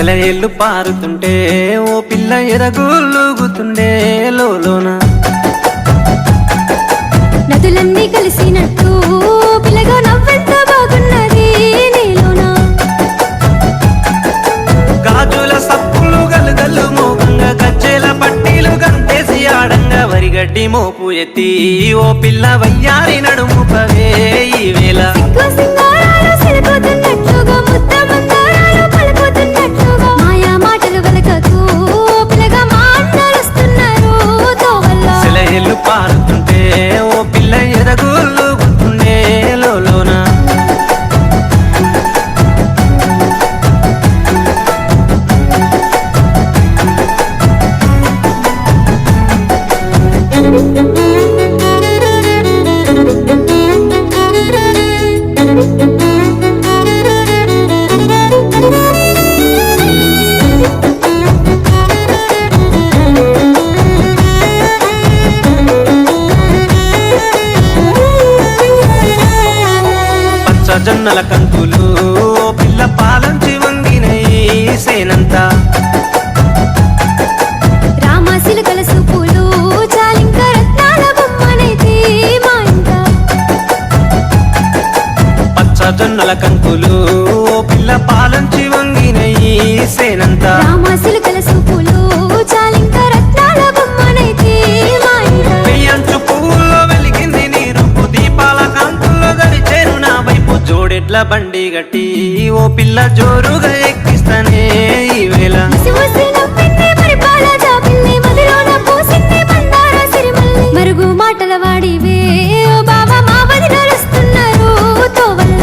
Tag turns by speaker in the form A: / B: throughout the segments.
A: సెలయేళ్ళు పారుతుంటే ఓ పిల్ల ఎరగూలుగుతుండే లోన
B: నదులన్నీ కలిసినట్టు పిల్లగా నవ్వెంత బాగున్నది నీలోనా
A: గాజుల సప్పులు గలుగల్లు మోగంగా గజ్జెల పట్టీలు గంతేసి ఆడంగా వరిగడ్డి మోపు ఎత్తి ఓ పిల్ల వయ్యారి నడుము పవే ఈ వేళ
B: సింగారాలు సిరిపోతున్నట్లుగా ముద్ద మందారాలు పలుకుతున్నట్లుగా మాయా మాటలు వలకకు పిల్లగా మాట్లాడుస్తున్నారు తోవల్ల
A: సెలయేళ్ళు పారుతుంటే ఓ పిల్ల ఎరగూలుగుతుండే లోన జొన్నల కంకులు ఓ పిల్ల పాలంచి వంగినయి సేనంతా
B: రామాసిలుకల సూపులు చాలింక రత్నాల బొమ్మనైతే మా ఇంట
A: పచ్చ జొన్నల కంకులు ఓ పిల్ల పాలంచి వంగినయి సేనంతా
B: రామాసిలుకల సూపులు చాలింక రత్నాల బొమ్మనైతే మా ఇంట
A: పెయ్యంచు పువ్వుల్లో వెలిగింది నీ రూపు దీపాల కాంతుల్లో గడిచేరు నా వైపు జోడెడ్ల బండి గట్టి ఓ పిల్ల జోరుగా ఎక్కిస్తానే ఈ వేళ
B: ముసిముసి నవ్వింది పరిపాల జాబిల్లి మదిలోన పూసింది బండార సిరిమల్లి మరుగు మాటల వాడివే ఓ బాబా మా వది నడుస్తున్నారు తోవల్ల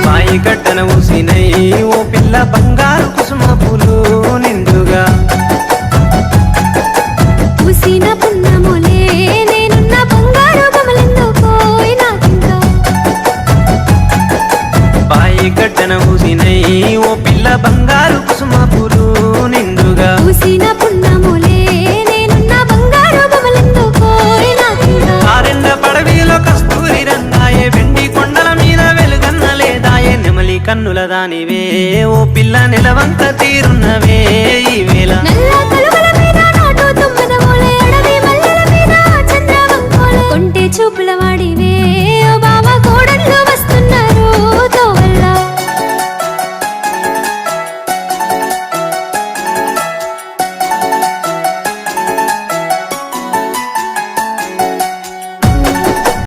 A: సాయి గడ్డన ఊసినై ఓ పిల్ల బంగారు కుసుమ పూలు నిండుగా
B: పూసిన పున్నములే నేనున్న బంగారు బొమ్మలెందుకోయ్ నాకింకా
A: బాయి గడ్డన ఊసినై ఓ పిల్ల బంగారు కుసుమ పూలు నిండుగా
B: పూసిన పున్నములే నేనున్న బంగారు బొమ్మలెందుకోయ్ నాకింకా
A: ఆరెండ పడవిలో కస్తూరి రంగాయే వెండి కొండల మీద వెలుగన్న లేదాయే నెమలి కన్నుల దానివే ఓ పిల్ల నిలవంక తీరున్నవే ఈ వేళ
B: నల్ల